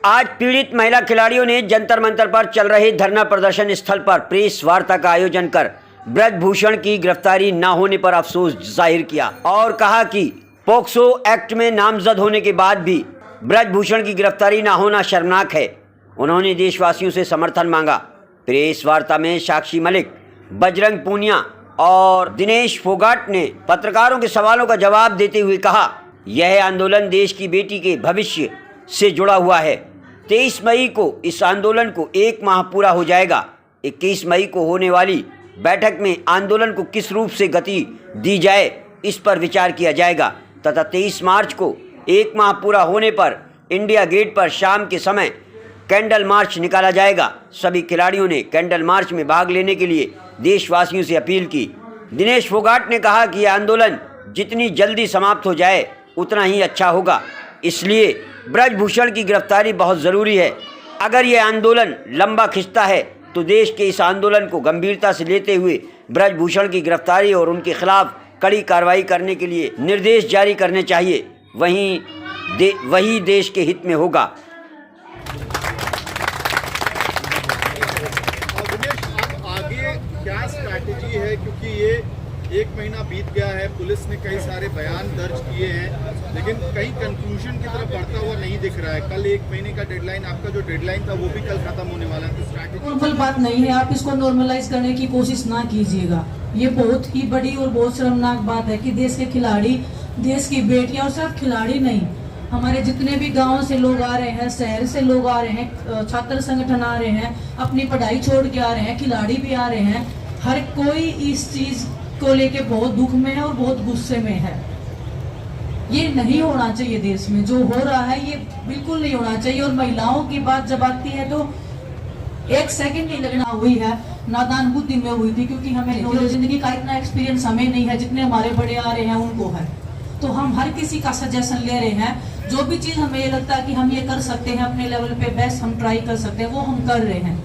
आज पीड़ित महिला खिलाड़ियों ने जंतर मंतर पर चल रहे धरना प्रदर्शन स्थल पर प्रेस वार्ता का आयोजन कर ब्रजभूषण की गिरफ्तारी न होने पर अफसोस जाहिर किया और कहा कि पोक्सो एक्ट में नामजद होने के बाद भी ब्रजभूषण की गिरफ्तारी न होना शर्मनाक है। उन्होंने देशवासियों से समर्थन मांगा। प्रेस वार्ता में साक्षी मलिक, बजरंग पूनिया और दिनेश फोगाट ने पत्रकारों के सवालों का जवाब देते हुए कहा, यह आंदोलन देश की बेटी के भविष्य से जुड़ा हुआ है। 23 मई को इस आंदोलन को 1 माह पूरा हो जाएगा। 21 मई को होने वाली बैठक में आंदोलन को किस रूप से गति दी जाए इस पर विचार किया जाएगा तथा 23 मार्च को 1 माह पूरा होने पर इंडिया गेट पर शाम के समय कैंडल मार्च निकाला जाएगा। सभी खिलाड़ियों ने कैंडल मार्च में भाग लेने के लिए देशवासियों से अपील की। दिनेश फोगाट ने कहा कि यह आंदोलन जितनी जल्दी समाप्त हो जाए उतना ही अच्छा होगा, इसलिए ब्रजभूषण की गिरफ्तारी बहुत ज़रूरी है। अगर यह आंदोलन लंबा खिंचता है तो देश के इस आंदोलन को गंभीरता से लेते हुए ब्रजभूषण की गिरफ्तारी और उनके खिलाफ कड़ी कार्रवाई करने के लिए निर्देश जारी करने चाहिए। वही देश के हित में होगा। आगे क्या स्ट्रैटेजी है, क्योंकि ये 1 महीना बीत गया है, पुलिस ने कई सारे बयान दर्ज किए हैं, लेकिन कहीं कंक्लूजन की तरफ बढ़ता हुआ नहीं दिख रहा है। कल 1 महीने का डेडलाइन, आपका जो डेडलाइन था वो भी कल खत्म होने वाला है। तो स्ट्रैटेजी नॉर्मल बात नहीं है, आप इसको नॉर्मलाइज करने की कोशिश ना कीजिएगा। ये बहुत ही बड़ी और बहुत शर्मनाक बात है कि देश के खिलाड़ी, देश की बेटियां, और सिर्फ खिलाड़ी नहीं, हमारे जितने भी गाँव से लोग आ रहे हैं, शहर से लोग आ रहे हैं, छात्र संगठन आ रहे हैं, अपनी पढ़ाई छोड़ के आ रहे हैं, खिलाड़ी भी आ रहे हैं, हर कोई इस चीज को लेके बहुत दुख में है और बहुत गुस्से में है। ये नहीं होना चाहिए देश में, जो हो रहा है ये बिल्कुल नहीं होना चाहिए। और महिलाओं की बात जब आती है तो 1 सेकंड नहीं लगना हुई है, नादान बुद्धि में हुई थी, क्योंकि हमें जिंदगी का इतना एक्सपीरियंस हमें नहीं है जितने हमारे बड़े आ रहे हैं उनको है। तो हम हर किसी का सजेशन ले रहे हैं। जो भी चीज हमें ये लगता है कि हम ये कर सकते हैं, अपने लेवल पे बेस्ट हम ट्राई कर सकते हैं, वो हम कर रहे हैं।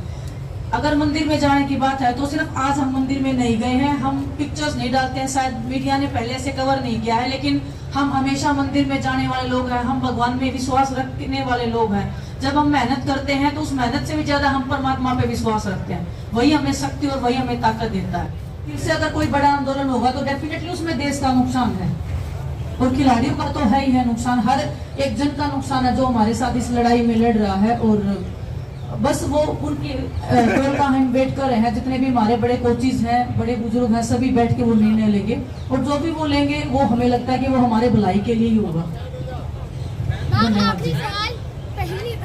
अगर मंदिर में जाने की बात है तो सिर्फ आज हम मंदिर में नहीं गए हैं, हम पिक्चर्स नहीं डालते हैं, शायद मीडिया ने पहले से कवर नहीं किया है, लेकिन हम हमेशा मंदिर में जाने वाले लोग हैं, हम भगवान में विश्वास रखने वाले लोग हैं। जब हम मेहनत करते हैं तो उस मेहनत से भी ज्यादा हम परमात्मा पे विश्वास रखते हैं, वही हमें शक्ति और वही हमें ताकत देता है। फिर से अगर कोई बड़ा आंदोलन होगा तो डेफिनेटली उसमें देश का नुकसान है और खिलाड़ियों का तो है ही है नुकसान, हर एक जन का नुकसान है जो हमारे साथ इस लड़ाई में लड़ रहा है। और बस वो उनकी का हम वेट कर रहे हैं, जितने भी हमारे बड़े कोचिज हैं, बड़े बुजुर्ग हैं, सभी बैठ के वो निर्णय लेंगे और जो भी वो लेंगे वो हमें लगता है कि वो हमारे भलाई के लिए ही होगा।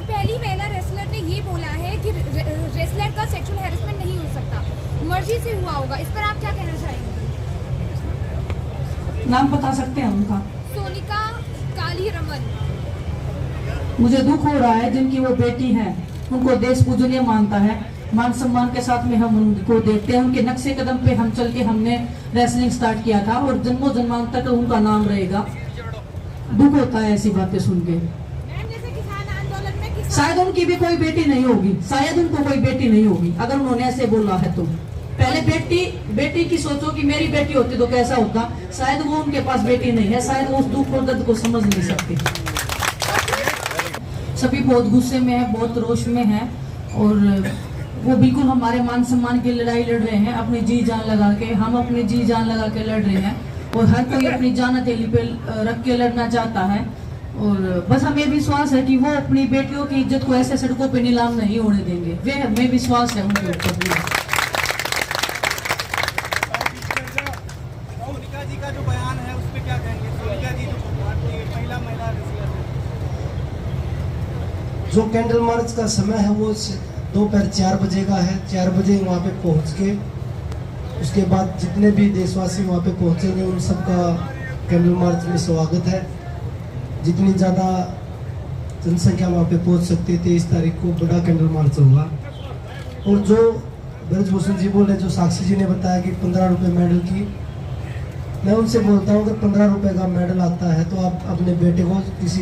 पहली महिला रेसलर ने ये बोला है कि रेसलर का सेक्सुअल हैरेसमेंट नहीं हो सकता, मर्जी से हुआ होगा, इस पर आप क्या कहना चाहेंगे? नाम बता सकते हैं उनका? सोनिका काली रमन। मुझे दुख हो रहा है जिनकी वो बेटी है, उनको देश पूजनीय मानता है, मान सम्मान के साथ में हम उनको देखते हैं, उनके नक्शे कदम पे हम चल के हमने रेसलिंग स्टार्ट किया था और जन्मों जन्मांतर तक उनका नाम रहेगा। दुख होता है ऐसी बातें सुन के। शायद उनकी भी कोई बेटी नहीं होगी, शायद उनको कोई बेटी नहीं होगी अगर उन्होंने ऐसे बोला है तो। पहले बेटी की सोचो कि मेरी बेटी होती तो कैसा होता, शायद वो उनके पास बेटी नहीं है, शायद वो उस दुख और दर्द को समझ नहीं सकती। सभी बहुत गुस्से में है, बहुत रोष में है और वो बिल्कुल हमारे मान सम्मान की लड़ाई लड़ रहे हैं, अपनी जी जान लगा के। हम अपनी जी जान लगा के लड़ रहे हैं और हर कोई अपनी जान हथेली पे रख के लड़ना चाहता है। और बस हमें विश्वास है कि वो अपनी बेटियों की इज्जत को ऐसे सड़कों पे नीलाम नहीं होने देंगे, वे हमें विश्वास है उनके ऊपर। सोनिका जी का जो बयान है उस पर क्या कहेंगे? सोनिका जी जो महिला जो कैंडल मार्च का समय है वो दोपहर 4 बजे का है। 4 बजे वहाँ पे पहुँच के उसके बाद जितने भी देशवासी वहाँ पे पहुँचेंगे उन सबका कैंडल मार्च में स्वागत है। जितनी ज़्यादा जनसंख्या वहाँ पे पहुँच सकती है 23 तारीख को बड़ा कैंडल मार्च होगा। और जो ब्रजभूषण जी बोले, जो साक्षी जी ने बताया कि 15 रुपये मेडल की, मैं उनसे बोलता हूँ अगर 15 रुपये का मेडल आता है तो आप अपने बेटे को किसी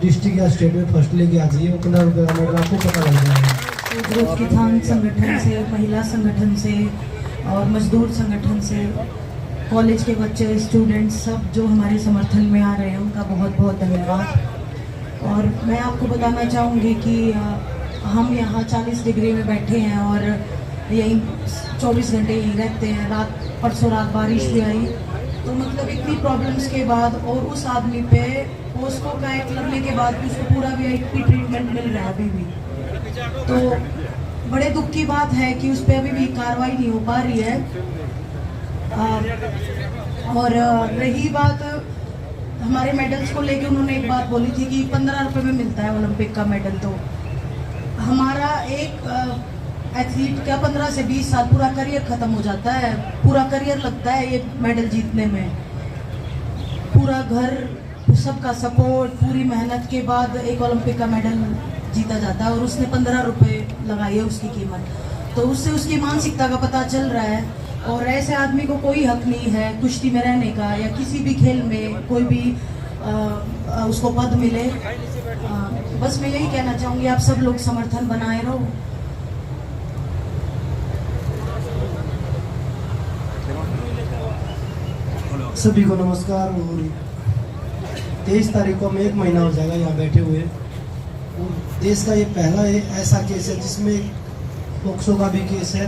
डिस्ट्रिक्ट या स्टेट में फर्स्ट लेके आ जाइए, 15 रुपये का मेडल आपको पता लग जाएगा। किसान संगठन से, महिला संगठन से और मजदूर संगठन से, कॉलेज के बच्चे, स्टूडेंट्स सब जो हमारे समर्थन में आ रहे हैं उनका बहुत बहुत धन्यवाद। और मैं आपको बताना चाहूँगी कि हम यहाँ 40 डिग्री में बैठे हैं और यहीं 24 घंटे यहीं रहते हैं। परसों रात बारिश भी आई, तो मतलब इतनी प्रॉब्लम्स के बाद और उस आदमी पे पोस्को का एक्ट लगने के बाद उसको पूरा VIP ट्रीटमेंट मिल रहा है अभी भी। तो बड़े दुख की बात है कि उस पर अभी भी कार्रवाई नहीं हो पा रही है। और रही बात हमारे मेडल्स को लेके, उन्होंने एक बात बोली थी कि 15 रुपये में मिलता है ओलंपिक का मेडल। तो हमारा एक एथलीट का 15 से 20 साल पूरा करियर ख़त्म हो जाता है, पूरा करियर लगता है ये मेडल जीतने में। पूरा घर, सबका सपोर्ट, पूरी मेहनत के बाद एक ओलंपिक का मेडल जीता जाता है और उसने 15 रुपये लगाई है उसकी कीमत। तो उससे उसकी मानसिकता का पता चल रहा है। और ऐसे आदमी को कोई हक नहीं है कुश्ती में रहने का या किसी भी खेल में कोई भी उसको पद मिले। बस मैं यही कहना चाहूँगी, आप सब लोग समर्थन बनाए रहो। सभी को नमस्कार। और 23 तारीख को हम 1 महीना हो जाएगा यहाँ बैठे हुए। और देश का ये पहला ऐसा केस है जिसमें पोक्सो का भी केस है,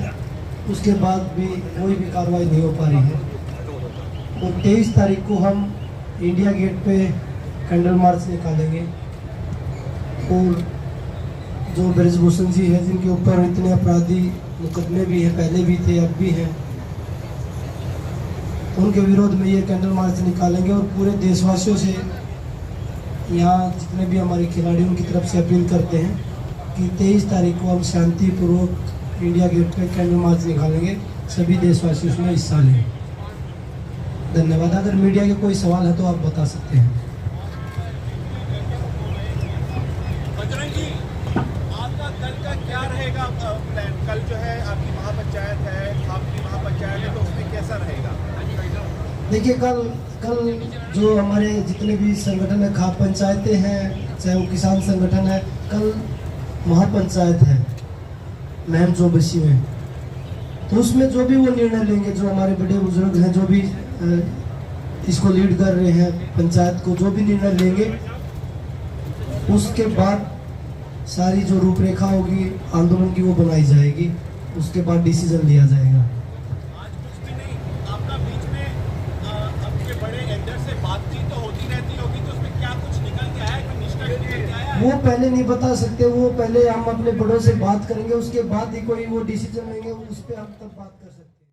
उसके बाद भी कोई भी कार्रवाई नहीं हो पा रही है। और 23 तारीख को हम इंडिया गेट पे कैंडल मार्च निकालेंगे। और जो ब्रजभूषण जी हैं, जिनके ऊपर इतने अपराधी मुकदमे भी हैं, पहले भी थे अब भी हैं, उनके विरोध में ये कैंडल मार्च निकालेंगे। और पूरे देशवासियों से, यहाँ जितने भी हमारे खिलाड़ी, उनकी तरफ से अपील करते हैं कि 23 तारीख को हम शांतिपूर्वक इंडिया गेट पे कैंडल मार्च निकालेंगे। सभी देशवासी उसमें हिस्सा लें। धन्यवाद। अगर मीडिया के कोई सवाल है तो आप बता सकते हैं। बजरंग जी, आपका कल का क्या रहेगा प्लान? कल जो है आपकी महापंचायत है, आपकी महापंचायत है, तो उसमें कैसा रहेगा? देखिए, कल जो हमारे जितने भी संगठन है, खाप पंचायतें हैं, चाहे वो किसान संगठन है, कल महापंचायत है महम चौबसी में। तो उसमें जो भी वो निर्णय लेंगे, जो हमारे बड़े बुजुर्ग हैं, जो भी इसको लीड कर रहे हैं पंचायत को, जो भी निर्णय लेंगे, उसके बाद सारी जो रूपरेखा होगी आंदोलन की वो बनाई जाएगी। उसके बाद डिसीजन लिया जाएगा। आज कुछ भी नहीं, आपका बीच में आपके बड़े एल्डर से बातचीत तो होती रहती होगी, तो उसमें क्या कुछ निकल के आया, कोई निष्कर्ष निकल के आया? वो पहले नहीं बता सकते। वो पहले हम अपने बड़ों से बात करेंगे, उसके बाद ही कोई वो डिसीजन लेंगे, उस पर हम तब बात कर सकते हैं।